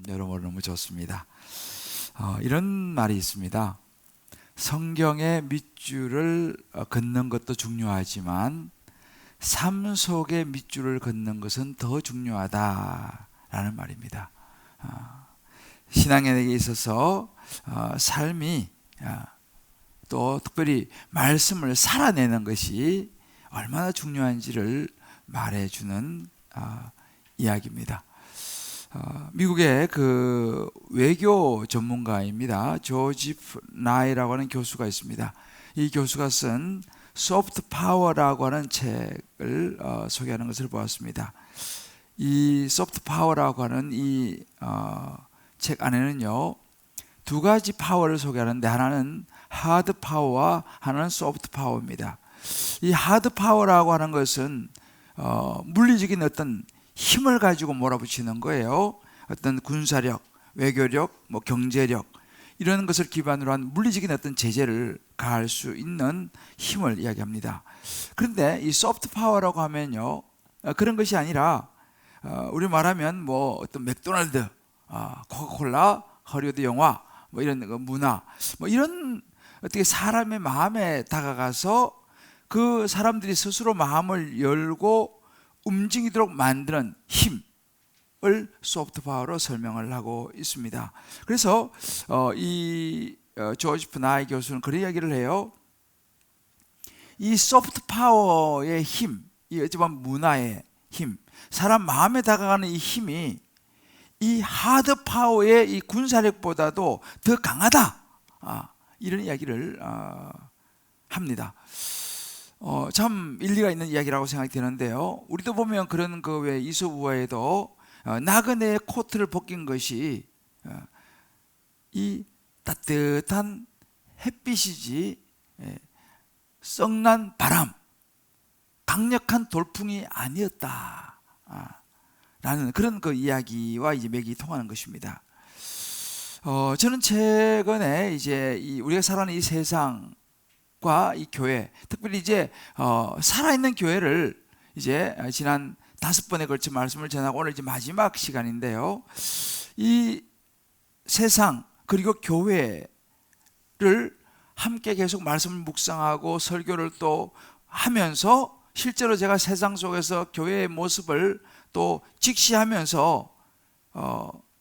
여러모로 너무 좋습니다. 이런 말이 있습니다. 성경의 밑줄을 걷는 것도 중요하지만 삶 속의 밑줄을 걷는 것은 더 중요하다라는 말입니다. 신앙인에게 있어서 삶이 또 특별히 말씀을 살아내는 것이 얼마나 중요한지를 말해주는 이야기입니다. 미국의 그 외교 전문가입니다. 조지프 나이라고 하는 교수가 있습니다. 이 교수가 쓴 소프트 파워라고 하는 책을 소개하는 것을 보았습니다. 이 소프트 파워라고 하는 이 책 안에는요, 두 가지 파워를 소개하는데 하나는 하드 파워와 하나는 소프트 파워입니다. 이 하드 파워라고 하는 것은 물리적인 어떤 힘을 가지고 몰아붙이는 거예요. 어떤 군사력, 외교력, 경제력 이런 것을 기반으로 한 물리적인 어떤 제재를 가할 수 있는 힘을 이야기합니다. 그런데 이 소프트 파워라고 하면요, 그런 것이 아니라 우리 말하면 어떤 맥도날드, 코카콜라, 허리우드 영화, 이런 문화, 이런 어떻게 사람의 마음에 다가가서 그 사람들이 스스로 마음을 열고 움직이도록 만드는 힘을 소프트 파워로 설명을 하고 있습니다. 그래서 이 조지프 나이 교수는 그런 이야기를 해요. 이 소프트 파워의 힘, 이 어쩌면 문화의 힘, 사람 마음에 다가가는 이 힘이 이 하드 파워의 이 군사력보다도 더 강하다. 이런 이야기를 합니다. 참 일리가 있는 이야기라고 생각이 되는데요. 우리도 보면 그런 왜 이솝우화에도 나그네의 코트를 벗긴 것이 이 따뜻한 햇빛이지 썩난 바람, 강력한 돌풍이 아니었다. 라는 그런 그 이야기와 이제 맥이 통하는 것입니다. 저는 최근에 이제 우리가 살아가는 이 세상과 이 교회, 특별히 이제 살아있는 교회를 이제 지난 5번에 걸쳐 말씀을 전하고 오늘 이제 마지막 시간인데요. 이 세상 그리고 교회를 함께 계속 말씀을 묵상하고 설교를 또 하면서 실제로 제가 세상 속에서 교회의 모습을 또 직시하면서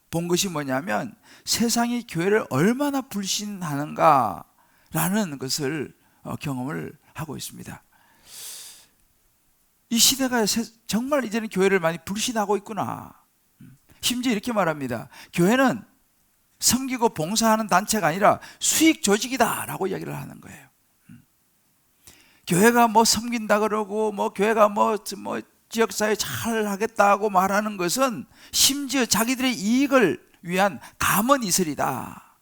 본 것이 뭐냐면 세상이 교회를 얼마나 불신하는가라는 것을 경험을 하고 있습니다. 이 시대가 정말 이제는 교회를 많이 불신하고 있구나. 심지어 이렇게 말합니다. 교회는 섬기고 봉사하는 단체가 아니라 수익 조직이다 라고 이야기를 하는 거예요. 교회가 섬긴다 그러고 교회가 지역사회 잘 하겠다고 말하는 것은 심지어 자기들의 이익을 위한 감언이설이다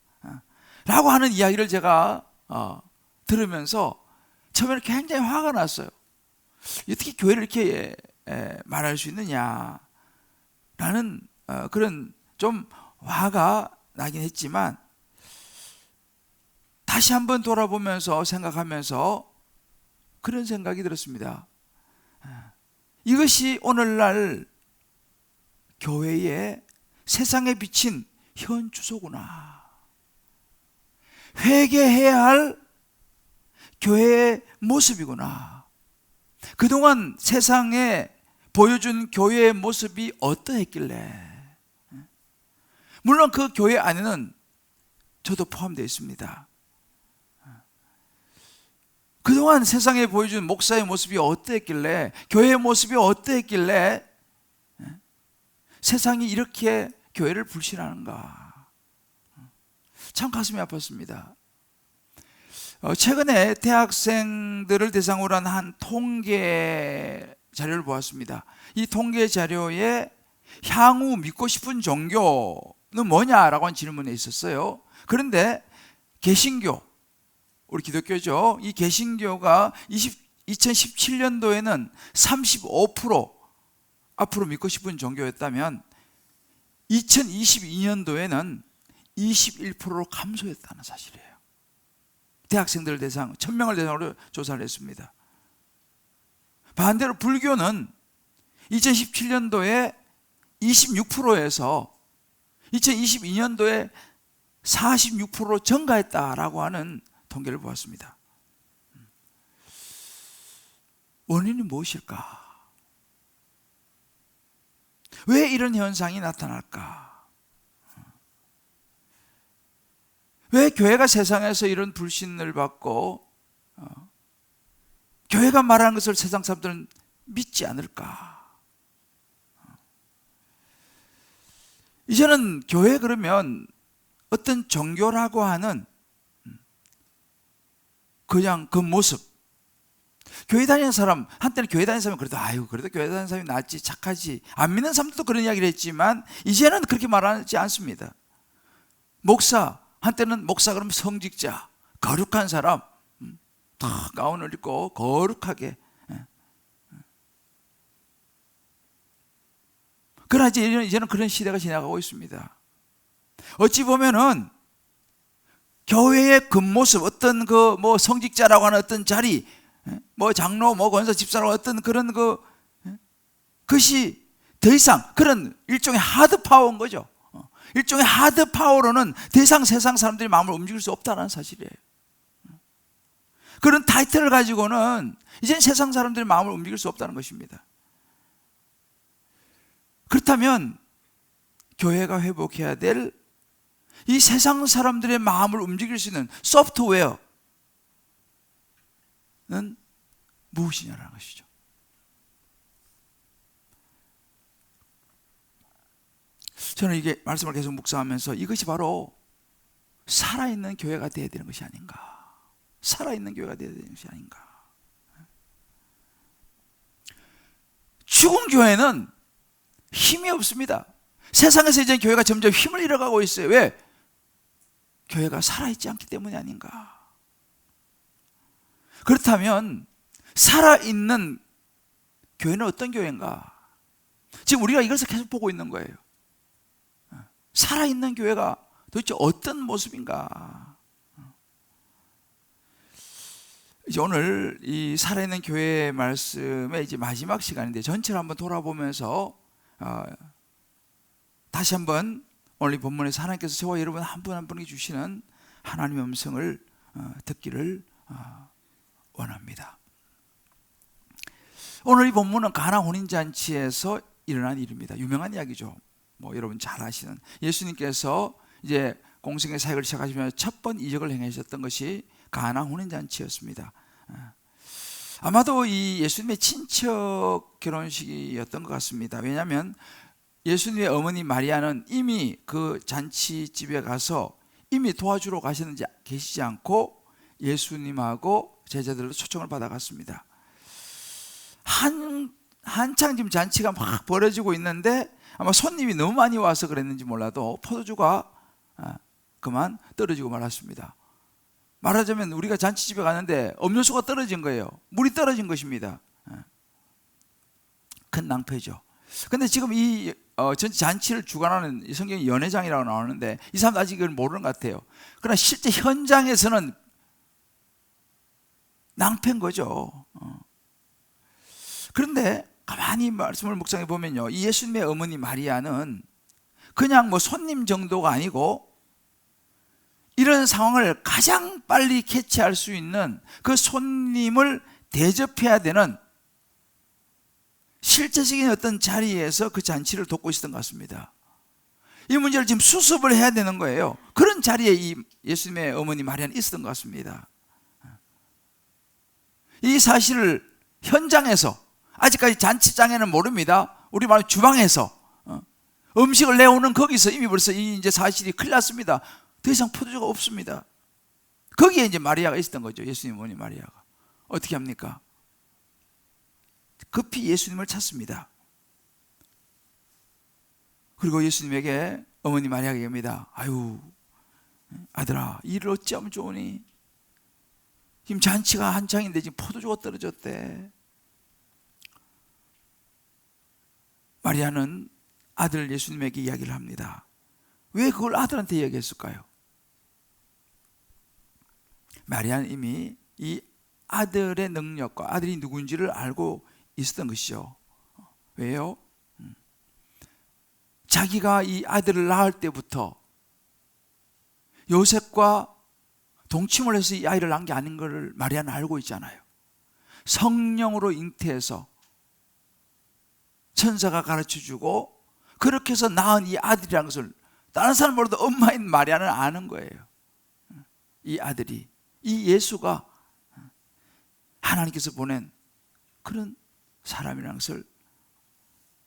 라고 하는 이야기를 제가 들으면서 처음에는 굉장히 화가 났어요. 어떻게 교회를 이렇게 말할 수 있느냐 라는 그런 좀 화가 나긴 했지만 다시 한번 돌아보면서 생각하면서 그런 생각이 들었습니다. 이것이 오늘날 교회의 세상에 비친 현 주소구나. 회개해야 할 교회의 모습이구나. 그동안 세상에 보여준 교회의 모습이 어떠했길래, 물론 그 교회 안에는 저도 포함되어 있습니다. 그동안 세상에 보여준 목사의 모습이 어떠했길래, 교회의 모습이 어떠했길래 세상이 이렇게 교회를 불신하는가. 참 가슴이 아팠습니다. 최근에 대학생들을 대상으로 한 통계 자료를 보았습니다. 이 통계 자료에 향후 믿고 싶은 종교는 뭐냐라고 하는 질문에 있었어요. 그런데 개신교, 우리 기독교죠. 이 개신교가 2017년도에는 35% 앞으로 믿고 싶은 종교였다면 2022년도에는 21%로 감소했다는 사실이에요. 대학생들 대상 1000명을 대상으로 조사를 했습니다. 반대로 불교는 2017년도에 26%에서 2022년도에 46% 증가했다라고 하는 통계를 보았습니다. 원인이 무엇일까? 왜 이런 현상이 나타날까? 왜 교회가 세상에서 이런 불신을 받고 교회가 말하는 것을 세상 사람들은 믿지 않을까? 이제는 교회 그러면 어떤 종교라고 하는 그냥 그 모습, 교회 다니는 사람, 한때는 교회 다니는 사람은 그래도 교회 다니는 사람이 낫지, 착하지, 안 믿는 사람들도 그런 이야기를 했지만 이제는 그렇게 말하지 않습니다. 목사, 한때는 목사 그러면 성직자, 거룩한 사람, 다 가운을 입고 거룩하게. 그러나 이제는 그런 시대가 지나가고 있습니다. 어찌 보면은 교회의 겉모습, 어떤 그 뭐 성직자라고 하는 어떤 자리, 뭐 장로, 뭐 권사, 집사라고 어떤 그런 그것이 더 이상 그런 일종의 하드 파워인 거죠. 일종의 하드 파워로는 더 이상 세상 사람들이 마음을 움직일 수 없다는 사실이에요. 그런 타이틀을 가지고는 이제는 세상 사람들이 마음을 움직일 수 없다는 것입니다. 그렇다면 교회가 회복해야 될 이 세상 사람들의 마음을 움직일 수 있는 소프트웨어는 무엇이냐라는 것이죠. 저는 이게 말씀을 계속 묵상하면서 이것이 바로 살아있는 교회가 되어야 되는 것이 아닌가. 살아있는 교회가 되어야 되는 것이 아닌가. 죽은 교회는 힘이 없습니다. 세상에서 이제 교회가 점점 힘을 잃어가고 있어요. 왜? 교회가 살아있지 않기 때문이 아닌가. 그렇다면 살아있는 교회는 어떤 교회인가? 지금 우리가 이것을 계속 보고 있는 거예요. 살아있는 교회가 도대체 어떤 모습인가? 이제 오늘 이 살아있는 교회 말씀의 이제 마지막 시간인데 전체를 한번 돌아보면서 다시 한번 오늘 이 본문에서 하나님께서 저와 여러분 한 분 한 분에게 주시는 하나님의 음성을 듣기를 원합니다. 오늘 이 본문은 가나 혼인잔치에서 일어난 일입니다. 유명한 이야기죠. 뭐 여러분 잘 아시는 예수님께서 이제 공생의 사역을 시작하시면서 첫 번 이적을 행하셨던 것이 가나 혼인잔치였습니다. 아마도 이 예수님의 친척 결혼식이었던 것 같습니다. 왜냐하면 예수님의 어머니 마리아는 이미 그 잔치집에 가서 이미 도와주러 계시지 않고 예수님하고 제자들로 초청을 받아갔습니다. 한창 지금 잔치가 막 벌어지고 있는데 아마 손님이 너무 많이 와서 그랬는지 몰라도 포도주가 그만 떨어지고 말았습니다. 말하자면 우리가 잔치집에 가는데 음료수가 떨어진 거예요. 물이 떨어진 것입니다. 큰 낭패죠. 근데 지금 이 잔치를 주관하는 성경의 연회장이라고 나오는데 이 사람도 아직 이걸 모르는 것 같아요. 그러나 실제 현장에서는 낭패인 거죠. 그런데 가만히 말씀을 묵상해 보면요, 이 예수님의 어머니 마리아는 그냥 뭐 손님 정도가 아니고 이런 상황을 가장 빨리 캐치할 수 있는 그 손님을 대접해야 되는 실제적인 어떤 자리에서 그 잔치를 돕고 있었던 것 같습니다. 이 문제를 지금 수습을 해야 되는 거예요. 그런 자리에 이 예수님의 어머니 마리아는 있었던 것 같습니다. 이 사실을 현장에서, 아직까지 잔치장에는 모릅니다. 우리 말로 주방에서 음식을 내오는 거기서 이미 벌써 이 이제 사실이 큰일 났습니다. 더 이상 포도주가 없습니다. 거기에 이제 마리아가 있었던 거죠. 예수님 어머니 마리아가. 어떻게 합니까? 급히 예수님을 찾습니다. 그리고 예수님에게 어머니 마리아가 얘기합니다. 아유, 아들아, 일을 어찌하면 좋으니? 지금 잔치가 한창인데 지금 포도주가 떨어졌대. 마리아는 아들 예수님에게 이야기를 합니다. 왜 그걸 아들한테 이야기했을까요? 마리아는 이미 이 아들의 능력과 아들이 누구인지를 알고 있었던 것이죠. 왜요? 자기가 이 아들을 낳을 때부터 요셉과 동침을 해서 이 아이를 낳은 게 아닌 것을 마리아는 알고 있잖아요. 성령으로 잉태해서 천사가 가르쳐주고 그렇게 해서 낳은 이 아들이라는 것을 다른 사람 몰라도 엄마인 마리아는 아는 거예요. 이 아들이, 이 예수가 하나님께서 보낸 그런 사람이라는 것을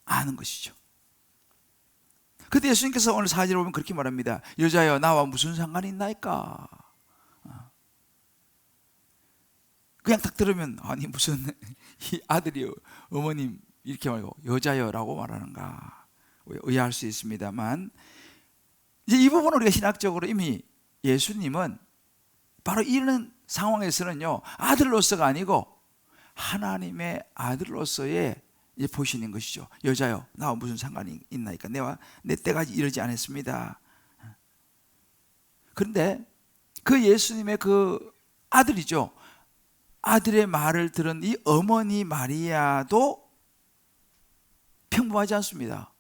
아는 것이죠. 그때 예수님께서 오늘 4절에 보면 그렇게 말합니다. 여자여 나와 무슨 상관이 있나이까? 그냥 딱 들으면 아니 무슨 이 아들이 어머님 이렇게 말고 여자여라고 말하는가 의아할 수 있습니다만, 이제 이 부분은 우리가 신학적으로 이미 예수님은 바로 이런 상황에서는요 아들로서가 아니고 하나님의 아들로서의 이제 보시는 것이죠. 여자여 나와 무슨 상관이 있나이까? 내 때가 이르지 않았습니다. 그런데 그 예수님의 그 아들이죠, 아들의 말을 들은 이 어머니 마리아도 평범하지 않습니다.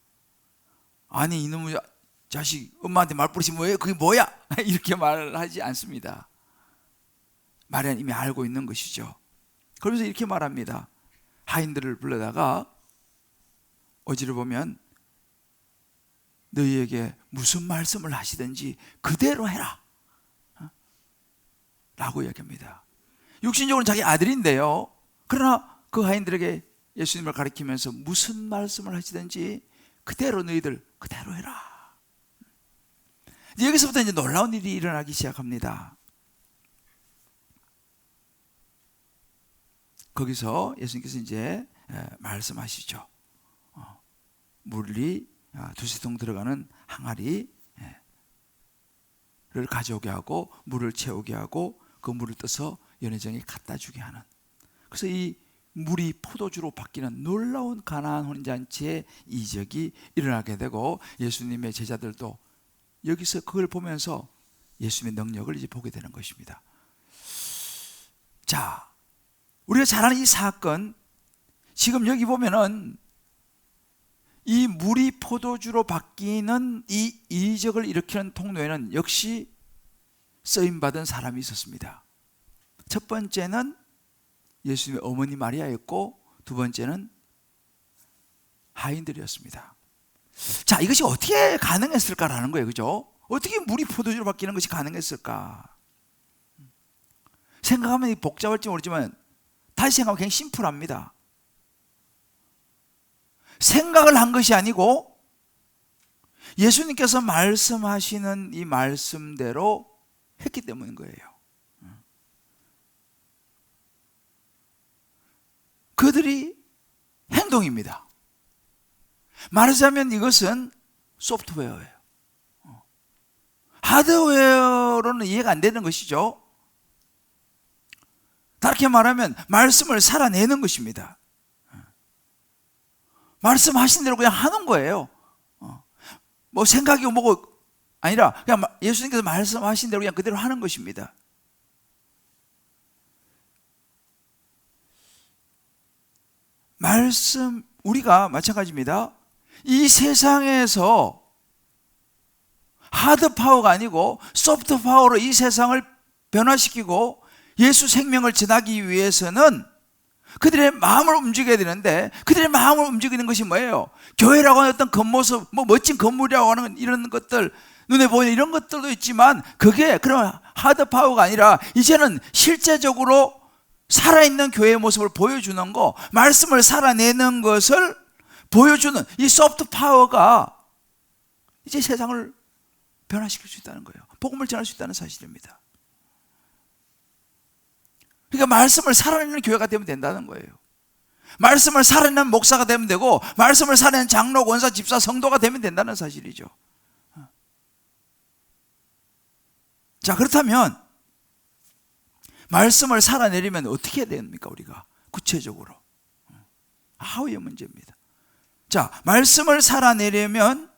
아니 이놈의 자식 엄마한테 말버릇이 뭐예요? 그게 뭐야? 이렇게 말을 하지 않습니다. 마리아는 이미 알고 있는 것이죠. 그러면서 이렇게 말합니다. 하인들을 불러다가 어지를 보면 너희에게 무슨 말씀을 하시든지 그대로 해라 라고 이야기합니다. 육신적으로는 자기 아들인데요, 그러나 그 하인들에게 예수님을 가리키면서 무슨 말씀을 하시든지 그대로 너희들 그대로 해라. 여기서부터 이제 놀라운 일이 일어나기 시작합니다. 거기서 예수님께서 이제 말씀하시죠. 물이 두세 통 들어가는 항아리를 가져오게 하고 물을 채우게 하고 그 물을 떠서 연회장에 갖다 주게 하는, 그래서 이 물이 포도주로 바뀌는 놀라운 가나안 혼인잔치의 이적이 일어나게 되고, 예수님의 제자들도 여기서 그걸 보면서 예수님의 능력을 이제 보게 되는 것입니다. 자, 우리가 잘 아는 이 사건, 지금 여기 보면은 이 물이 포도주로 바뀌는 이 이적을 일으키는 통로에는 역시 쓰임받은 사람이 있었습니다. 첫 번째는 예수님의 어머니 마리아였고, 두 번째는 하인들이었습니다. 자, 이것이 어떻게 가능했을까라는 거예요. 그죠? 어떻게 물이 포도주로 바뀌는 것이 가능했을까? 생각하면 복잡할지 모르지만 다시 생각하면 그냥 심플합니다. 생각을 한 것이 아니고 예수님께서 말씀하시는 이 말씀대로 했기 때문인 거예요. 그들이 행동입니다. 말하자면 이것은 소프트웨어예요. 하드웨어로는 이해가 안 되는 것이죠. 다르게 말하면 말씀을 살아내는 것입니다. 말씀하신 대로 그냥 하는 거예요. 뭐 생각이 뭐고 아니라 그냥 예수님께서 말씀하신 대로 그냥 그대로 하는 것입니다. 말씀, 우리가 마찬가지입니다. 이 세상에서 하드 파워가 아니고 소프트 파워로 이 세상을 변화시키고 예수 생명을 전하기 위해서는 그들의 마음을 움직여야 되는데, 그들의 마음을 움직이는 것이 뭐예요? 교회라고 하는 어떤 겉모습, 뭐 멋진 건물이라고 하는 이런 것들, 눈에 보이는 이런 것들도 있지만 그게 그런 하드 파워가 아니라 이제는 실제적으로 살아있는 교회의 모습을 보여주는 거, 말씀을 살아내는 것을 보여주는 이 소프트 파워가 이제 세상을 변화시킬 수 있다는 거예요. 복음을 전할 수 있다는 사실입니다. 그러니까 말씀을 살아내는 교회가 되면 된다는 거예요. 말씀을 살아내는 목사가 되면 되고, 말씀을 살아내는 장로, 권사, 집사, 성도가 되면 된다는 사실이죠. 자, 그렇다면 말씀을 살아내려면 어떻게 해야 됩니까? 우리가 구체적으로 하우의 문제입니다. 자, 말씀을 살아내려면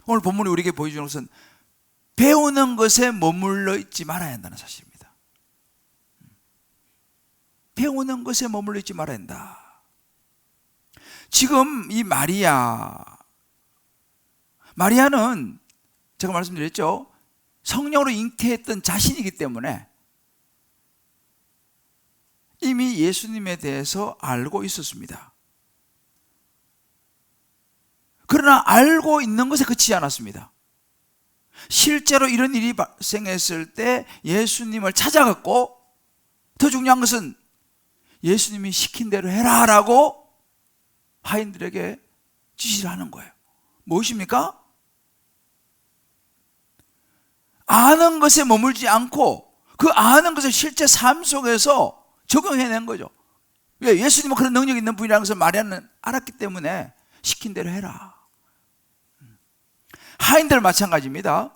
오늘 본문이 우리에게 보여주는 것은 배우는 것에 머물러 있지 말아야 한다는 사실입니다. 배우는 것에 머물러 있지 말아야 한다. 지금 이 마리아, 마리아는 제가 말씀드렸죠. 성령으로 잉태했던 자신이기 때문에 이미 예수님에 대해서 알고 있었습니다. 그러나 알고 있는 것에 그치지 않았습니다. 실제로 이런 일이 발생했을 때 예수님을 찾아갔고, 더 중요한 것은 예수님이 시킨 대로 해라 라고 하인들에게 지시를 하는 거예요. 무엇입니까? 아는 것에 머물지 않고 그 아는 것을 실제 삶 속에서 적용해낸 거죠. 왜? 예수님은 그런 능력이 있는 분이라는 것을 마리아는 알았기 때문에 시킨 대로 해라. 하인들 마찬가지입니다.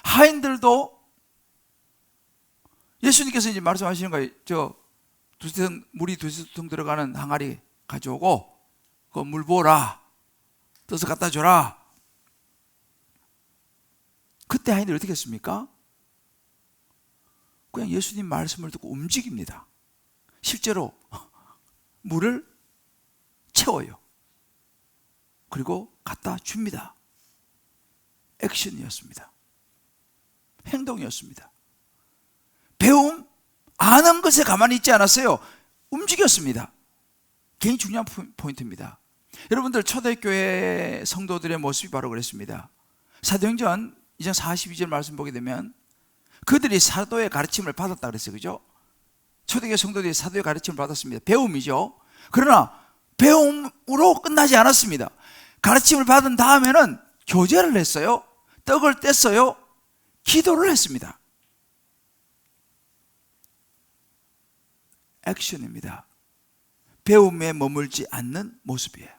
하인들도 예수님께서 이제 말씀하시는 거예요. 물이 두세 통 들어가는 항아리 가져오고 그 물 부어라. 떠서 갖다 줘라. 그때 하인들이 어떻게 했습니까? 그냥 예수님 말씀을 듣고 움직입니다. 실제로 물을 채워요. 그리고 갖다 줍니다. 액션이었습니다. 행동이었습니다. 배움, 아는 것에 가만히 있지 않았어요. 움직였습니다. 굉장히 중요한 포인트입니다. 여러분들 초대교회 성도들의 모습이 바로 그랬습니다. 사도행전 2장 42절 말씀 보게 되면 그들이 사도의 가르침을 받았다 그랬어요. 그죠? 초대교회 성도들이 사도의 가르침을 받았습니다. 배움이죠. 그러나 배움으로 끝나지 않았습니다. 가르침을 받은 다음에는 교제를 했어요. 떡을 뗐어요. 기도를 했습니다. 액션입니다. 배움에 머물지 않는 모습이에요.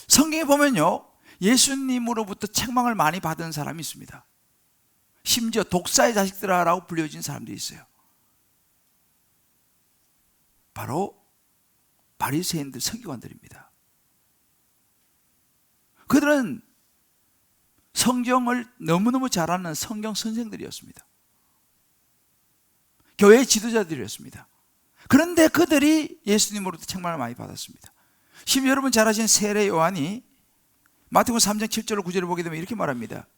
성경에 보면요, 예수님으로부터 책망을 많이 받은 사람이 있습니다. 심지어 독사의 자식들아라고 불려진 사람들이 있어요. 바로 바리새인들, 서기관들입니다. 그들은 성경을 너무너무 잘 아는 성경 선생들이었습니다. 교회의 지도자들이었습니다. 그런데 그들이 예수님으로부터 책망을 많이 받았습니다. 심지어 여러분 잘 아시는 세례 요한이 마태복음 3장 7절을 9절을 보게 되면 이렇게 말합니다.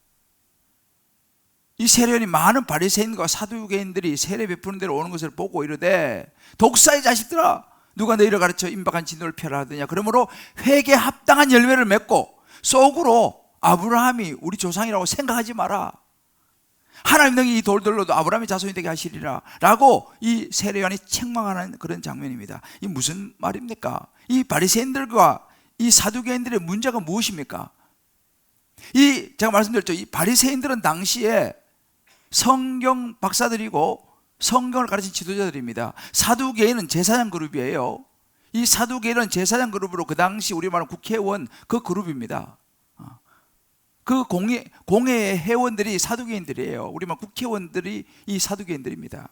이 세례 요한이 많은 바리새인과 사두개인들이 세례 베푸는 데로 오는 것을 보고 이르되 독사의 자식들아, 누가 너희를 가르쳐 임박한 진노를 펴라 하더냐. 그러므로 회개에 합당한 열매를 맺고 속으로 아브라함이 우리 조상이라고 생각하지 마라. 하나님 능히 이 돌들로도 아브라함의 자손이 되게 하시리라 라고 이 세례 요한이 책망하는 그런 장면입니다. 이 무슨 말입니까? 이 바리새인들과 이 사두개인들의 문제가 무엇입니까? 제가 말씀드렸죠. 이 바리새인들은 당시에 성경 박사들이고 성경을 가르친 지도자들입니다. 사두개인은 제사장 그룹이에요. 이 사두개인은 제사장 그룹으로 그 당시 우리말로 국회의원 그 그룹입니다. 그 공회의 회원들이 사두개인들이에요. 우리말 국회의원들이 이 사두개인들입니다.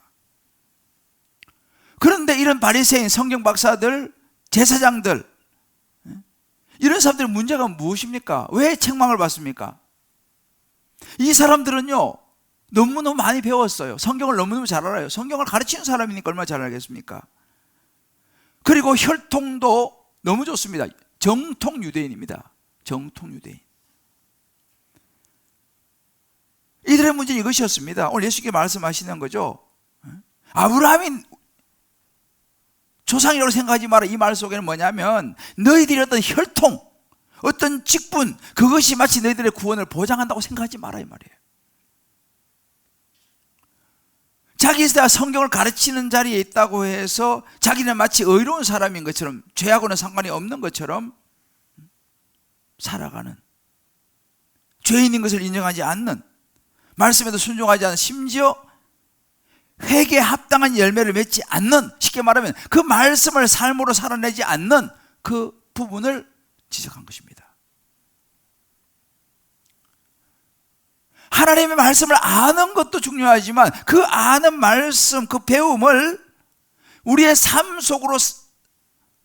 그런데 이런 바리새인, 성경 박사들, 제사장들, 이런 사람들의 문제가 무엇입니까? 왜 책망을 받습니까? 이 사람들은요, 너무너무 많이 배웠어요. 성경을 너무너무 잘 알아요. 성경을 가르치는 사람이니까 얼마나 잘 알겠습니까? 그리고 혈통도 너무 좋습니다. 정통 유대인입니다. 정통 유대인. 이들의 문제는 이것이었습니다. 오늘 예수님께 말씀하시는 거죠. 아브라함이 조상이라고 생각하지 마라. 이 말 속에는 뭐냐면 너희들이 어떤 혈통, 어떤 직분, 그것이 마치 너희들의 구원을 보장한다고 생각하지 마라 이 말이에요. 자기가 성경을 가르치는 자리에 있다고 해서 자기는 마치 의로운 사람인 것처럼, 죄하고는 상관이 없는 것처럼 살아가는, 죄인인 것을 인정하지 않는, 말씀에도 순종하지 않는, 심지어 회개에 합당한 열매를 맺지 않는, 쉽게 말하면 그 말씀을 삶으로 살아내지 않는 그 부분을 지적한 것입니다. 하나님의 말씀을 아는 것도 중요하지만 그 아는 말씀, 그 배움을 우리의 삶 속으로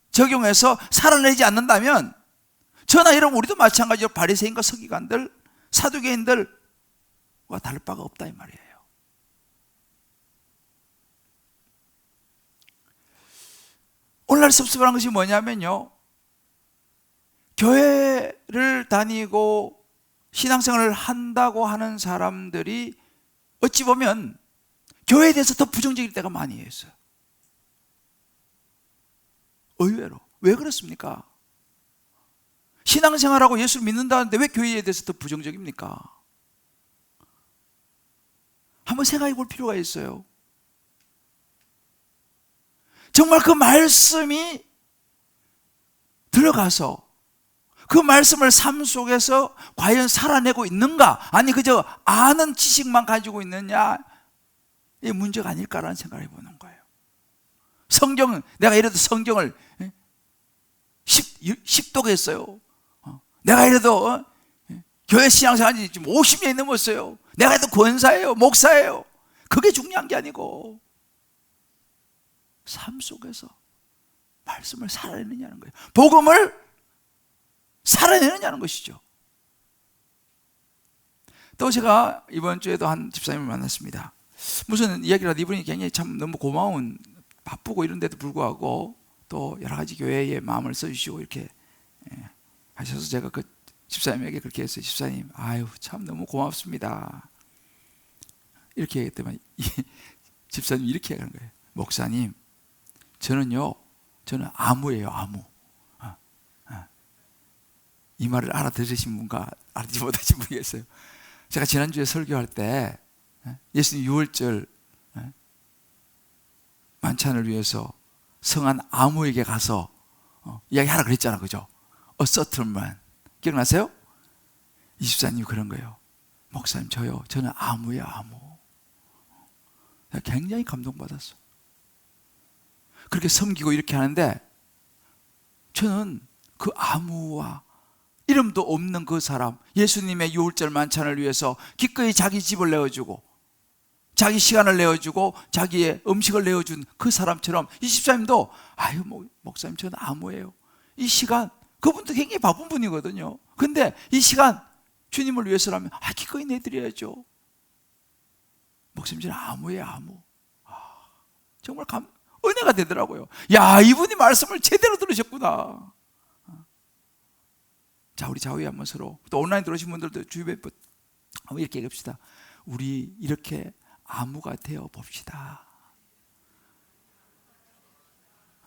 적용해서 살아내지 않는다면 저나 여러분 우리도 마찬가지로 바리새인과 서기관들, 사두개인들과 다를 바가 없다 이 말이에요. 오늘날 섭섭한 것이 뭐냐면요, 교회 교회를 다니고 신앙생활을 한다고 하는 사람들이 어찌 보면 교회에 대해서 더 부정적일 때가 많이 있어요. 의외로. 왜 그렇습니까? 신앙생활하고 예수를 믿는다는데 왜 교회에 대해서 더 부정적입니까? 한번 생각해 볼 필요가 있어요. 정말 그 말씀이 들어가서 그 말씀을 삶 속에서 과연 살아내고 있는가? 아니 그저 아는 지식만 가지고 있느냐? 이게 문제가 아닐까라는 생각을 해보는 거예요. 성경은 내가 이래도 성경을 10독했어요. 내가 이래도 교회 신앙생활 한 지 지금 50년이 넘었어요. 내가 해도 권사예요, 목사예요. 그게 중요한 게 아니고 삶 속에서 말씀을 살아내느냐는 거예요. 복음을 살아내느냐는 것이죠. 또 제가 이번 주에도 한 집사님을 만났습니다. 무슨 이야기라도 이분이 굉장히 참 너무 고마운, 바쁘고 이런 데도 불구하고 또 여러 가지 교회에 마음을 써주시고 이렇게 하셔서 제가 그 집사님에게 그렇게 했어요. 집사님, 아유 참 너무 고맙습니다. 이렇게 얘기했더니 집사님이 이렇게 얘기하는 거예요. 목사님, 저는 아무예요, 아무. 이 말을 알아들으신 분과 알아듣지 못하신 분이 계세요. 제가 지난주에 설교할 때 예수님 6월절 만찬을 위해서 성한 아무에게 가서 이야기하라 그랬잖아, 그죠? A certain man. 기억나세요? 이 집사님이 그런 거예요. 목사님, 저는 아무예요, 아무. 내가 굉장히 감동받았어. 그렇게 섬기고 이렇게 하는데 저는 그 아무와 이름도 없는 그 사람, 예수님의 유월절 만찬을 위해서 기꺼이 자기 집을 내어주고 자기 시간을 내어주고 자기의 음식을 내어준 그 사람처럼 이 집사님도 아유 목사님, 저는 아무예요. 이 시간, 그분도 굉장히 바쁜 분이거든요. 근데 이 시간 주님을 위해서라면 기꺼이 내드려야죠. 목사님, 저는 아무예요, 아무. 정말 은혜가 되더라고요. 야, 이분이 말씀을 제대로 들으셨구나. 자, 우리 좌우에 한번 서로, 또 온라인 들어오신 분들도 주위에 한번 이렇게 얘기합시다. 우리 이렇게 아무가 되어 봅시다.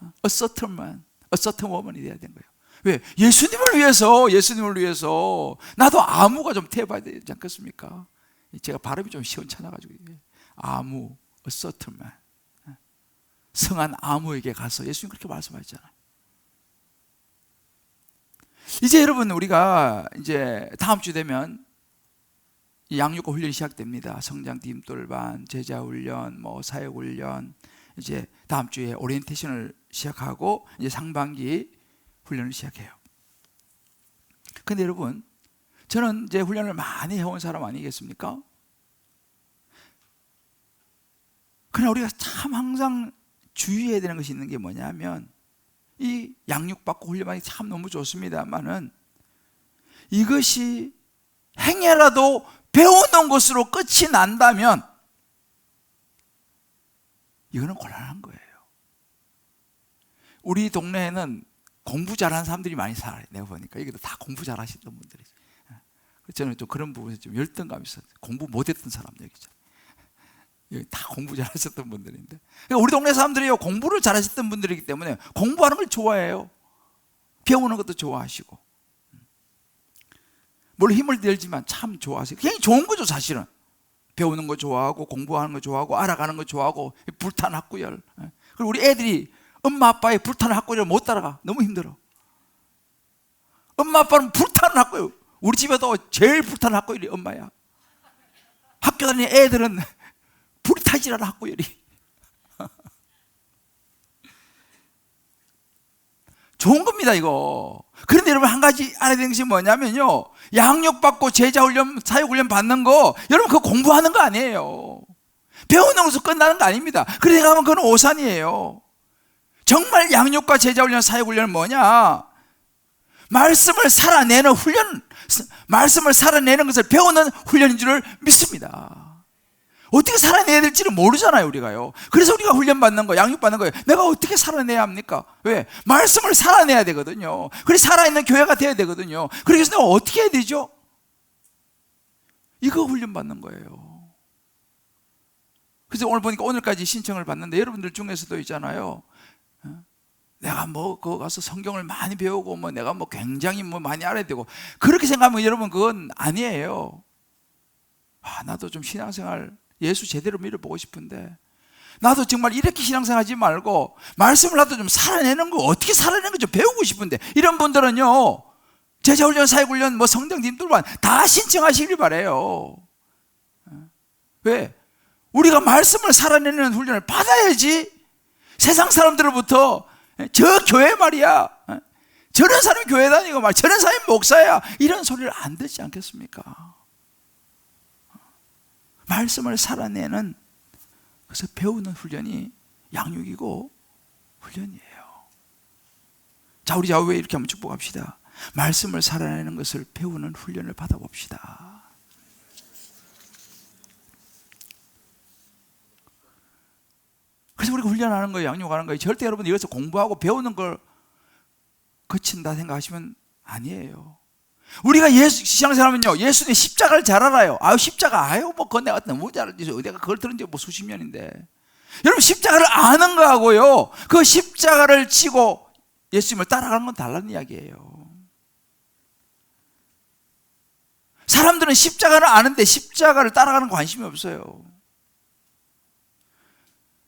A certain man, a certain woman이 돼야 되는 거예요. 왜? 예수님을 위해서 나도 아무가 좀 되어봐야 되지 않겠습니까? 제가 발음이 좀 시원찮아가지고 아무, a certain man, 성한 아무에게 가서 예수님 그렇게 말씀하셨잖아요. 이제 여러분, 우리가 이제 다음 주 되면 양육과 훈련이 시작됩니다. 성장 딤돌반, 제자 훈련, 사역 훈련, 이제 다음 주에 오리엔테이션을 시작하고 이제 상반기 훈련을 시작해요. 근데 여러분, 저는 이제 훈련을 많이 해온 사람 아니겠습니까? 그러나 우리가 참 항상 주의해야 되는 것이 있는 게 뭐냐면, 이 양육받고 훈련받기 참 너무 좋습니다만은 이것이 행여라도 배우는 것으로 끝이 난다면 이거는 곤란한 거예요. 우리 동네에는 공부 잘하는 사람들이 많이 살아요. 내가 보니까 여기도 다 공부 잘하시던 분들이죠. 저는 좀 그런 부분에서 좀 열등감이 있어요. 공부 못했던 사람들 여기죠. 여기 다 공부 잘하셨던 분들인데, 그러니까 우리 동네 사람들이요, 공부를 잘하셨던 분들이기 때문에 공부하는 걸 좋아해요. 배우는 것도 좋아하시고, 뭘 힘을 들지만 참 좋아하세요. 굉장히 좋은 거죠, 사실은. 배우는 거 좋아하고 공부하는 거 좋아하고 알아가는 거 좋아하고 불타는 학구열. 그리고 우리 애들이 엄마 아빠의 불타는 학구열을 못 따라가. 너무 힘들어. 엄마 아빠는 불타는 학구열. 우리 집에도 제일 불타는 학구열이 엄마야. 학교 다니는 애들은 불이 타질 않아, 학구열이. 좋은 겁니다, 이거. 그런데 여러분, 한 가지 알아야 되는 것이 뭐냐면요, 양육받고 제자훈련, 사역훈련 받는 거, 여러분 그거 공부하는 거 아니에요. 배우는 것으로 끝나는 거 아닙니다. 그러니까 하면 그건 오산이에요. 정말 양육과 제자훈련, 사역훈련은 뭐냐? 말씀을 살아내는 훈련, 말씀을 살아내는 것을 배우는 훈련인 줄을 믿습니다. 어떻게 살아내야 될지를 모르잖아요, 우리가요. 그래서 우리가 훈련받는 거, 양육받는 거예요. 내가 어떻게 살아내야 합니까? 왜? 말씀을 살아내야 되거든요. 그래서 살아있는 교회가 돼야 되거든요. 그래서 내가 어떻게 해야 되죠? 이거 훈련받는 거예요. 그래서 오늘 보니까 오늘까지 신청을 받는데 여러분들 중에서도 있잖아요. 내가 뭐 거기 가서 성경을 많이 배우고 뭐 내가 뭐 굉장히 뭐 많이 알아야 되고 그렇게 생각하면 여러분 그건 아니에요. 나도 좀 신앙생활 예수 제대로 믿어보고 싶은데 나도 정말 이렇게 신앙생활 하지 말고 말씀을 나도 좀 살아내는 거 어떻게 살아내는 거 좀 배우고 싶은데 이런 분들은요 제자훈련, 사역훈련, 뭐 성경 딤돌반 다 신청하시길 바래요. 왜? 우리가 말씀을 살아내는 훈련을 받아야지 세상 사람들로부터 저 교회 말이야 저런 사람이 교회 다니고 말 저런 사람이 목사야 이런 소리를 안 듣지 않겠습니까? 말씀을 살아내는 그래서 배우는 훈련이 양육이고 훈련이에요. 자, 우리 좌우에 이렇게 한번 축복합시다. 말씀을 살아내는 것을 배우는 훈련을 받아봅시다. 그래서 우리가 훈련하는 거예요, 양육하는 거예요. 절대 여러분 이것을 공부하고 배우는 걸 거친다 생각하시면 아니에요. 우리가 예수 신앙생활하면요 예수님의 십자가를 잘 알아요. 십자가 뭐 그건 내가 너무 잘 알지. 내가 그걸 들은 지 뭐 수십 년인데 여러분 십자가를 아는 거하고요 그 십자가를 지고 예수님을 따라가는 건 다른 이야기예요. 사람들은 십자가를 아는데 십자가를 따라가는 관심이 없어요.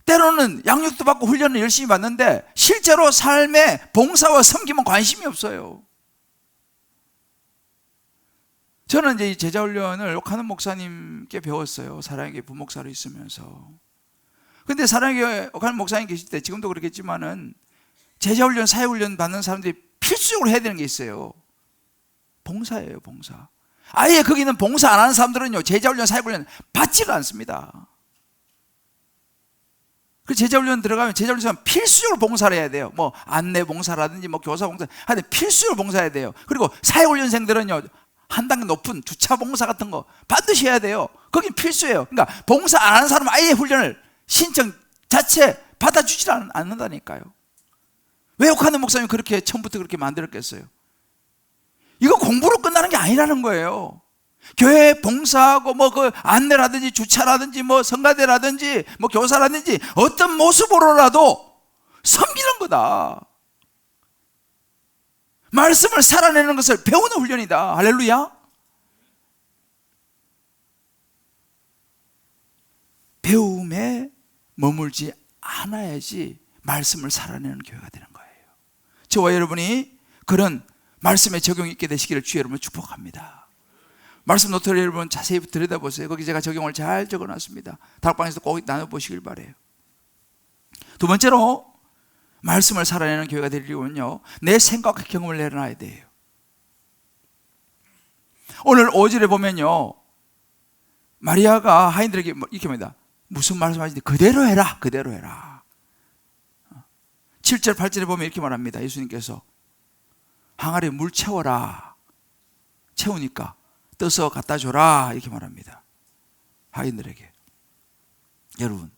때로는 양육도 받고 훈련을 열심히 받는데 실제로 삶의 봉사와 섬김은 관심이 없어요. 저는 이제 제자훈련을 옥하는 목사님께 배웠어요. 사랑의 부목사로 있으면서. 근데 사랑의 옥하는 목사님 계실 때 지금도 그렇겠지만은 제자훈련, 사회훈련 받는 사람들이 필수적으로 해야 되는 게 있어요. 봉사예요, 봉사. 아예 거기는 봉사 안 하는 사람들은요 제자훈련, 사회훈련 받지를 않습니다. 그 제자훈련 들어가면 제자훈련 필수적으로 봉사를 해야 돼요. 뭐 안내 봉사라든지 뭐 교사 봉사 하여튼 필수적으로 봉사해야 돼요. 그리고 사회훈련생들은요 한 단계 높은 주차 봉사 같은 거 반드시 해야 돼요. 거긴 필수예요. 그러니까 봉사 안 하는 사람은 아예 훈련을 신청 자체 받아주지 않는다니까요. 왜 옥하는 목사님이 그렇게 처음부터 그렇게 만들었겠어요? 이거 공부로 끝나는 게 아니라는 거예요. 교회 봉사하고 뭐 그 안내라든지 주차라든지 뭐 성가대라든지 뭐 교사라든지 어떤 모습으로라도 섬기는 거다. 말씀을 살아내는 것을 배우는 훈련이다. 할렐루야. 배움에 머물지 않아야지 말씀을 살아내는 교회가 되는 거예요. 저와 여러분이 그런 말씀의 적용이 있게 되시기를 주의 여러분 축복합니다. 말씀 노트를 여러분 자세히 들여다보세요. 거기 제가 적용을 잘 적어놨습니다. 다락방에서 꼭 나눠보시길 바라요. 두 번째로 말씀을 살아내는 교회가 되려면요 내 생각과 경험을 내려놔야 돼요. 오늘 5절에 보면요 마리아가 하인들에게 이렇게 말합니다. 무슨 말씀하시는지 그대로 해라, 그대로 해라. 7절 8절에 보면 이렇게 말합니다. 예수님께서 항아리에 물 채워라. 채우니까 떠서 갖다 줘라 이렇게 말합니다. 하인들에게. 여러분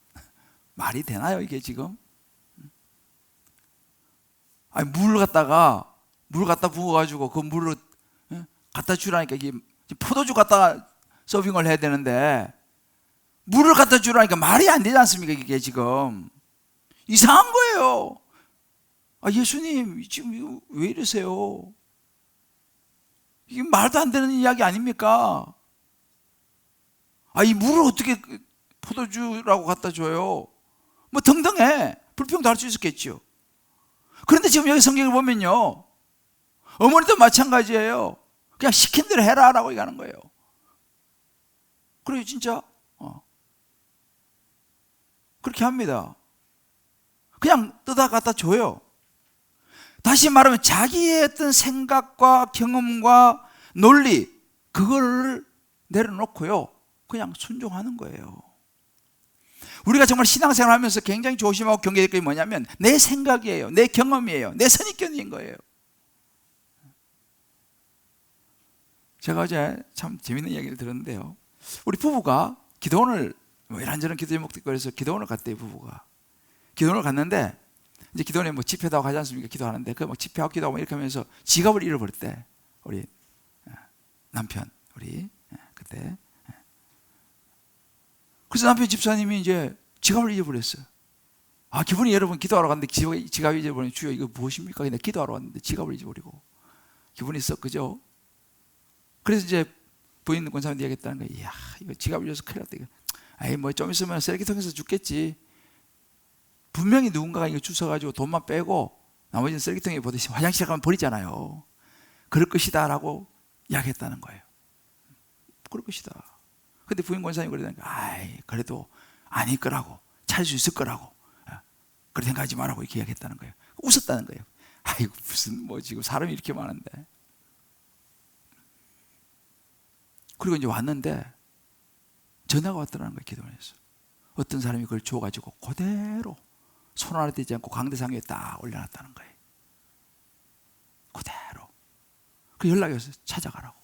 말이 되나요 이게 지금? 아니 물 갖다 부어가지고 그 물을 갖다 주라니까 이게 포도주 갖다가 서빙을 해야 되는데 물을 갖다 주라니까 말이 안 되지 않습니까? 이게 지금 이상한 거예요. 예수님 지금 이거 왜 이러세요? 이게 말도 안 되는 이야기 아닙니까? 이 물을 어떻게 포도주라고 갖다 줘요? 뭐 등등해. 불평도 할 수 있었겠죠. 그런데 지금 여기 성경을 보면요 어머니도 마찬가지예요. 그냥 시킨 대로 해라 라고 얘기하는 거예요. 그래요 진짜 그렇게 합니다. 그냥 뜯어 갖다 줘요. 다시 말하면 자기의 어떤 생각과 경험과 논리 그걸 내려놓고요 그냥 순종하는 거예요. 우리가 정말 신앙생활 하면서 굉장히 조심하고 경계될 게 뭐냐면 내 생각이에요, 내 경험이에요, 내 선입견인 거예요. 제가 어제 참 재밌는 이야기를 들었는데요 우리 부부가 기도원을 뭐 이런저런 기도 제목도 있고 그래서 기도원을 갔대요, 부부가. 기도원을 갔는데 이제 기도원에 뭐 집회도 하고 하지 않습니까? 기도하는데 그 막 집회하고 기도하고 이렇게 하면서 지갑을 잃어버렸대. 우리 남편, 우리 그때. 그래서 남편 집사님이 이제 지갑을 잊어버렸어요. 아, 기분이 여러분 기도하러 갔는데 지갑이 잊어버리니 주여 이거 무엇입니까? 근데 기도하러 왔는데 지갑을 잊어버리고 기분이 썩 그죠? 그래서 이제 부인 권사님한테 얘기했다는 거예요. 이야, 이거 지갑을 잃어서 큰일 났다. 아이, 뭐 좀 있으면 쓰레기통에서 죽겠지. 분명히 누군가가 이거 주워가지고 돈만 빼고 나머지는 쓰레기통에 보듯이 화장실 가면 버리잖아요. 그럴 것이다 라고 이야기했다는 거예요. 그럴 것이다. 근데 부인 권사님 그러다니까, 아이, 그래도 아닐 거라고, 찾을 수 있을 거라고, 그렇게 생각하지 말라고 이렇게 이야기했다는 거예요. 웃었다는 거예요. 아이고, 무슨 뭐 지금 사람이 이렇게 많은데. 그리고 이제 왔는데 전화가 왔더라는 거예요. 기도원에서 어떤 사람이 그걸 줘가지고 그대로 손 하나 떼지 않고 강대상에 딱 올려놨다는 거예요. 그대로. 그 연락이 와서 찾아가라고.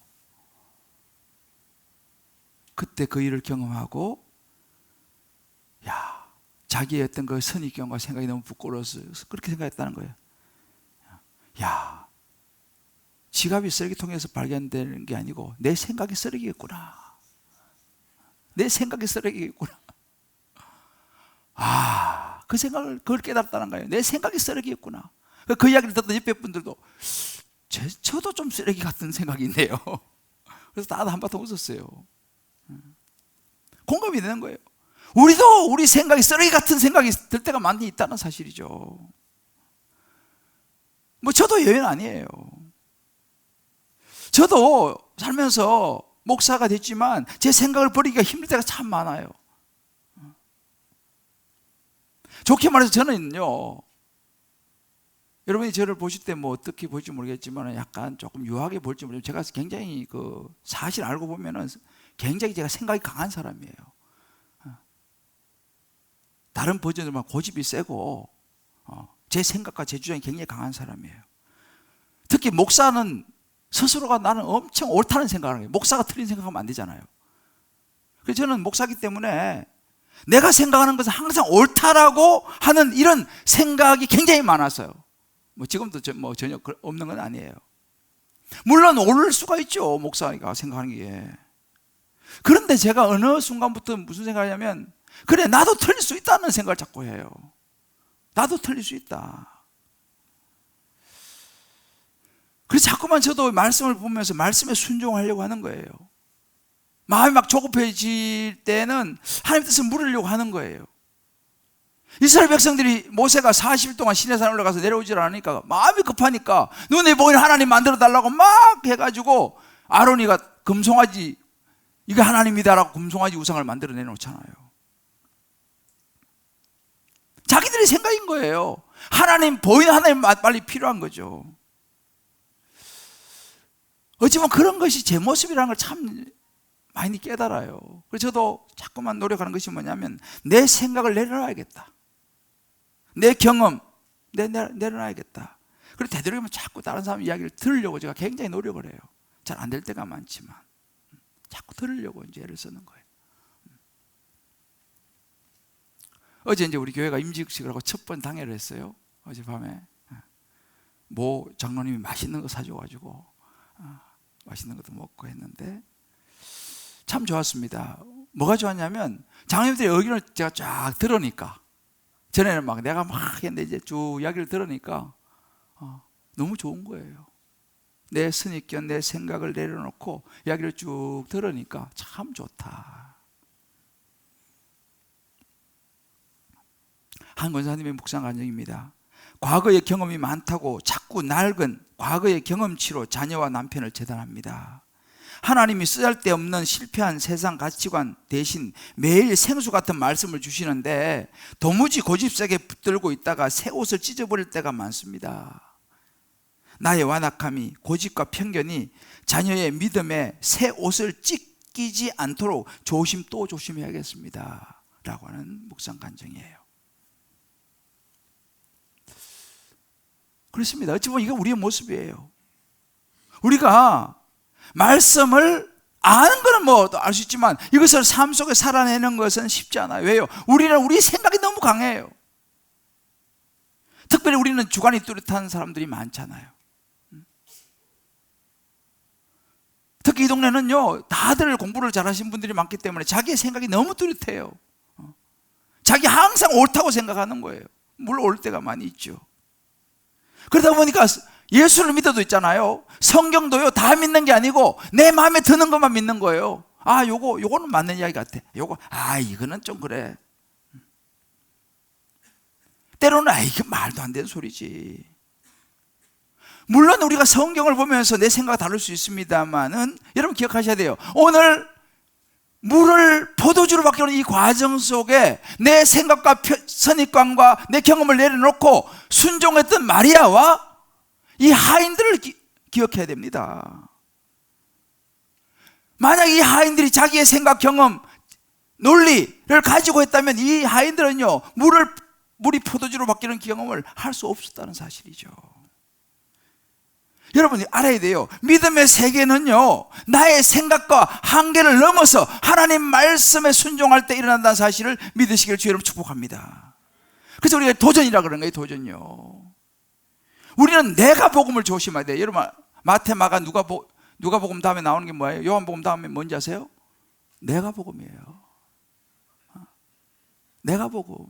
그때 그 일을 경험하고, 야, 자기의 어떤 그 선입견과 생각이 너무 부끄러워서 그렇게 생각했다는 거예요. 야, 지갑이 쓰레기통에서 발견되는 게 아니고 내 생각이 쓰레기겠구나. 내 생각이 쓰레기겠구나. 아, 그 생각을 그걸 깨달았다는 거예요. 내 생각이 쓰레기였구나. 그 이야기를 듣던 옆에 분들도 저도 좀 쓰레기 같은 생각이 있네요. 그래서 다들 한바탕 웃었어요. 공감이 되는 거예요. 우리도 우리 생각이 쓰레기 같은 생각이 들 때가 많이 있다는 사실이죠. 뭐 저도 예외는 아니에요. 저도 살면서 목사가 됐지만 제 생각을 버리기가 힘들 때가 참 많아요. 좋게 말해서 저는요, 여러분이 저를 보실 때 뭐 어떻게 볼지 모르겠지만 약간 조금 유하게 볼지 모르겠지만 제가 굉장히 그 사실 알고 보면은 굉장히 제가 생각이 강한 사람이에요. 다른 버전들만 고집이 세고 제 생각과 제 주장이 굉장히 강한 사람이에요. 특히 목사는 스스로가 나는 엄청 옳다는 생각을 해요. 목사가 틀린 생각하면 안 되잖아요. 그래서 저는 목사이기 때문에 내가 생각하는 것은 항상 옳다라고 하는 이런 생각이 굉장히 많았어요. 뭐 지금도 뭐 전혀 없는 건 아니에요. 물론 옳을 수가 있죠, 목사가 생각하는 게. 그런데 제가 어느 순간부터 무슨 생각을 하냐면, 그래, 나도 틀릴 수 있다는 생각을 자꾸 해요. 나도 틀릴 수 있다. 그래서 자꾸만 저도 말씀을 보면서 말씀에 순종하려고 하는 거예요. 마음이 막 조급해질 때는 하나님 뜻을 물으려고 하는 거예요. 이스라엘 백성들이 모세가 40일 동안 시내산 올라가서 내려오질 않으니까 마음이 급하니까 눈에 보이는 하나님 만들어 달라고 막 해가지고 아론이가 금송아지, 이게 하나님이다라고 금송아지 우상을 만들어 내놓잖아요. 자기들의 생각인 거예요. 하나님, 보이는 하나님 빨리 필요한 거죠. 어찌보면 그런 것이 제 모습이라는 걸 참 많이 깨달아요. 그래서 저도 자꾸만 노력하는 것이 뭐냐면 내 생각을 내려놔야겠다. 내 경험 내려놔야겠다. 그리고 되도록이면 자꾸 다른 사람 이야기를 들으려고 제가 굉장히 노력을 해요. 잘 안 될 때가 많지만 자꾸 들으려고 이제 애를 쓰는 거예요. 어제 이제 우리 교회가 임직식을 하고 첫 번 당회를 했어요. 어젯밤에 모 장로님이 맛있는 거 사줘가지고 맛있는 것도 먹고 했는데 참 좋았습니다. 뭐가 좋았냐면 장로님들의 의견을 제가 쫙 들으니까, 전에는 막 내가 막 했는데 이제 쭉 이야기를 들으니까 너무 좋은 거예요. 내 선입견, 내 생각을 내려놓고 이야기를 쭉 들으니까 참 좋다. 한 권사님의 묵상 간증입니다. 과거의 경험이 많다고 자꾸 낡은 과거의 경험치로 자녀와 남편을 재단합니다. 하나님이 쓰잘데없는 실패한 세상 가치관 대신 매일 생수 같은 말씀을 주시는데 도무지 고집세게 붙들고 있다가 새 옷을 찢어버릴 때가 많습니다. 나의 완악함이, 고집과 편견이 자녀의 믿음에 새 옷을 찢기지 않도록 조심 또 조심해야겠습니다 라고 하는 묵상 간증이에요. 그렇습니다. 어찌 보면 이게 우리의 모습이에요. 우리가 말씀을 아는 거는 뭐 알 수 있지만 이것을 삶 속에 살아내는 것은 쉽지 않아요. 왜요? 우리 생각이 너무 강해요. 특별히 우리는 주관이 뚜렷한 사람들이 많잖아요. 특히 이 동네는요, 다들 공부를 잘하신 분들이 많기 때문에 자기의 생각이 너무 뚜렷해요. 자기 항상 옳다고 생각하는 거예요. 물론 올 때가 많이 있죠. 그러다 보니까 예수를 믿어도 있잖아요, 성경도요 다 믿는 게 아니고 내 마음에 드는 것만 믿는 거예요. 아, 요거는 맞는 이야기 같아. 이거는 좀 그래. 때로는 이게 말도 안 되는 소리지. 물론 우리가 성경을 보면서 내 생각이 다를 수 있습니다만은 여러분 기억하셔야 돼요. 오늘 물을 포도주로 바뀌는 이 과정 속에 내 생각과 선입관과 내 경험을 내려놓고 순종했던 마리아와 이 하인들을 기억해야 됩니다. 만약 이 하인들이 자기의 생각, 경험, 논리를 가지고 했다면 이 하인들은요, 물이 포도주로 바뀌는 경험을 할 수 없었다는 사실이죠. 여러분이 알아야 돼요. 믿음의 세계는요, 나의 생각과 한계를 넘어서 하나님 말씀에 순종할 때 일어난다는 사실을 믿으시기를 주 여러분 축복합니다. 그래서 우리가 도전이라 그러는 거예요. 도전요. 우리는 내가 복음을 조심해야 돼요. 여러분, 마태, 마가, 누가복음 다음에 나오는 게 뭐예요? 요한복음 다음에 뭔지 아세요? 내가 복음이에요. 내가 복음.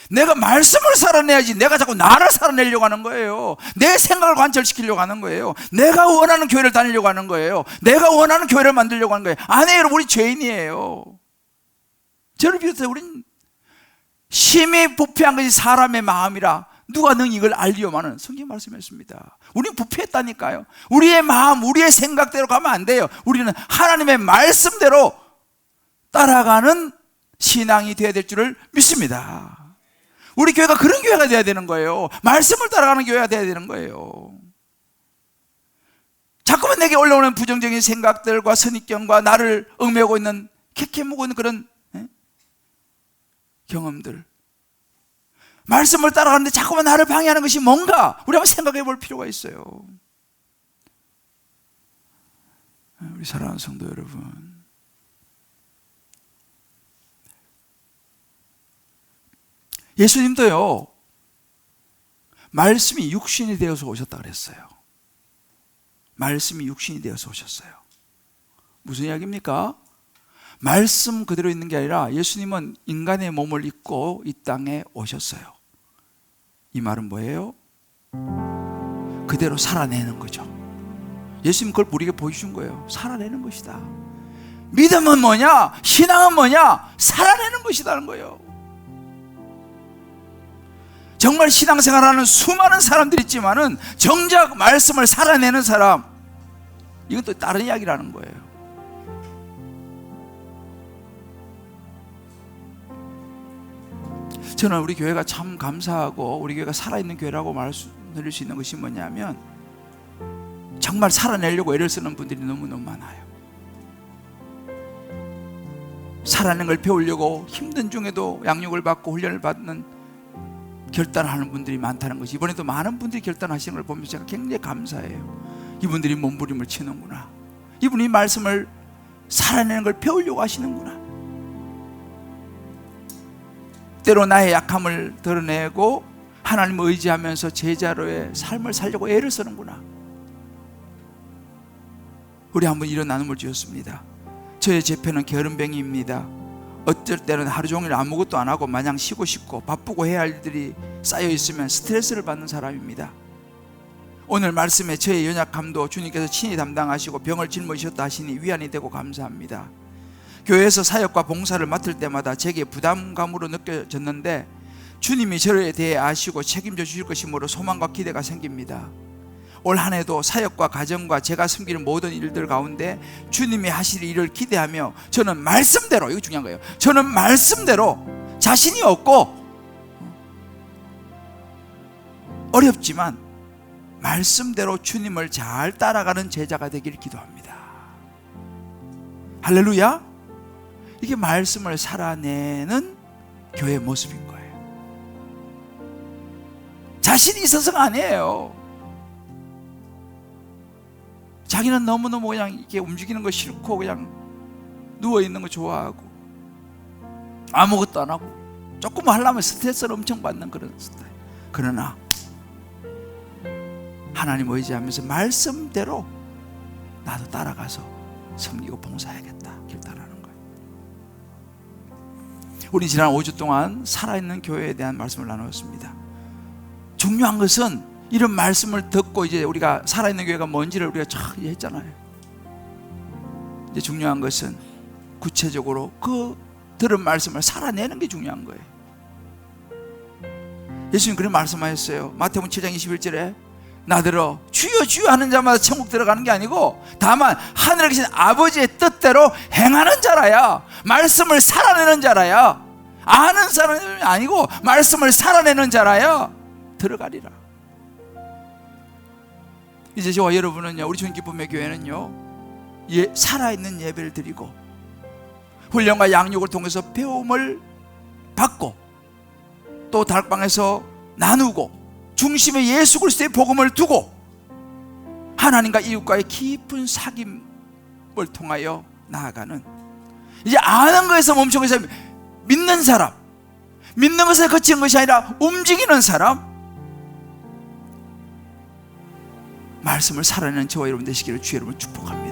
내가 말씀을 살아내야지 내가 자꾸 나를 살아내려고 하는 거예요. 내 생각을 관철시키려고 하는 거예요. 내가 원하는 교회를 다니려고 하는 거예요. 내가 원하는 교회를 만들려고 하는 거예요. 아니에요, 여러분, 우리 죄인이에요. 저를 비롯해서 우린 심히 부패한 것이 사람의 마음이라 누가 능히 이걸 알리오마는 성경 말씀했습니다. 우리는 부패했다니까요. 우리의 마음, 우리의 생각대로 가면 안 돼요. 우리는 하나님의 말씀대로 따라가는 신앙이 되어야 될 줄을 믿습니다. 우리 교회가 그런 교회가 되어야 되는 거예요. 말씀을 따라가는 교회가 되어야 되는 거예요. 자꾸만 내게 올라오는 부정적인 생각들과 선입견과 나를 얽매고 있는, 캐캐묵고 있는 그런 경험들, 말씀을 따라가는데 자꾸만 나를 방해하는 것이 뭔가 우리 한번 생각해 볼 필요가 있어요. 우리 사랑하는 성도 여러분, 예수님도요, 말씀이 육신이 되어서 오셨다 그랬어요. 말씀이 육신이 되어서 오셨어요. 무슨 이야기입니까? 말씀 그대로 있는 게 아니라 예수님은 인간의 몸을 입고 이 땅에 오셨어요. 이 말은 뭐예요? 그대로 살아내는 거죠. 예수님 그걸 우리에게 보여주신 거예요. 살아내는 것이다. 믿음은 뭐냐? 신앙은 뭐냐? 살아내는 것이라는 거예요. 정말 신앙생활하는 수많은 사람들이 있지만은 정작 말씀을 살아내는 사람, 이건 또 다른 이야기라는 거예요. 저는 우리 교회가 참 감사하고 우리 교회가 살아있는 교회라고 말씀드릴 수 있는 것이 뭐냐면, 정말 살아내려고 애를 쓰는 분들이 너무너무 많아요. 살아내는 걸 배우려고 힘든 중에도 양육을 받고 훈련을 받는 결단하는 분들이 많다는 것이, 이번에도 많은 분들이 결단하시는 걸 보면서 제가 굉장히 감사해요. 이분들이 몸부림을 치는구나. 이분이 말씀을 살아내는 걸 배우려고 하시는구나. 때로 나의 약함을 드러내고 하나님을 의지하면서 제자로의 삶을 살려고 애를 쓰는구나. 우리 한번 이런 나눔을 주었습니다. 저의 제편은 게으름뱅이입니다. 어쩔 때는 하루 종일 아무것도 안 하고 마냥 쉬고 싶고 바쁘고 해야 할 일들이 쌓여 있으면 스트레스를 받는 사람입니다. 오늘 말씀에 저의 연약함도 주님께서 친히 담당하시고 병을 짊어지셨다 하시니 위안이 되고 감사합니다. 교회에서 사역과 봉사를 맡을 때마다 제게 부담감으로 느껴졌는데 주님이 저에 대해 아시고 책임져 주실 것이므로 소망과 기대가 생깁니다. 올 한 해도 사역과 가정과 제가 섬기는 모든 일들 가운데 주님이 하실 일을 기대하며 저는 말씀대로, 이거 중요한 거예요, 저는 말씀대로 자신이 없고 어렵지만 말씀대로 주님을 잘 따라가는 제자가 되기를 기도합니다. 할렐루야. 이게 말씀을 살아내는 교회의 모습인 거예요. 자신이 있어서가 아니에요. 자기는 너무너무 그냥 이렇게 움직이는 거 싫고 그냥 누워있는 거 좋아하고 아무것도 안 하고 조금 하려면 스트레스를 엄청 받는 그런 스타일. 그러나 하나님 의지하면서 말씀대로 나도 따라가서 섬기고 봉사해야겠다 결단하는 거예요. 우리 지난 5주 동안 살아있는 교회에 대한 말씀을 나누었습니다. 중요한 것은 이런 말씀을 듣고 이제 우리가 살아있는 교회가 뭔지를 우리가 쫙 했잖아요. 이제 중요한 것은 구체적으로 그 들은 말씀을 살아내는 게 중요한 거예요. 예수님 그런 말씀하셨어요. 마태복음 7장 21절에 나더러 주여 주여 하는 자마다 천국 들어가는 게 아니고 다만 하늘에 계신 아버지의 뜻대로 행하는 자라야, 말씀을 살아내는 자라야, 아는 사람이 아니고 말씀을 살아내는 자라야 들어가리라. 이제 저와 여러분은요, 우리 주님 기쁨의 교회는요, 살아있는 예배를 드리고 훈련과 양육을 통해서 배움을 받고 또 다락방에서 나누고 중심에 예수 그리스도의 복음을 두고 하나님과 이웃과의 깊은 사귐을 통하여 나아가는, 이제 아는 것에서 멈춘 것이 아니라 믿는 사람, 믿는 것에 그치는 것이 아니라 움직이는 사람, 말씀을 살아내는 저와 여러분 되시기를 주의 이름으로 축복합니다.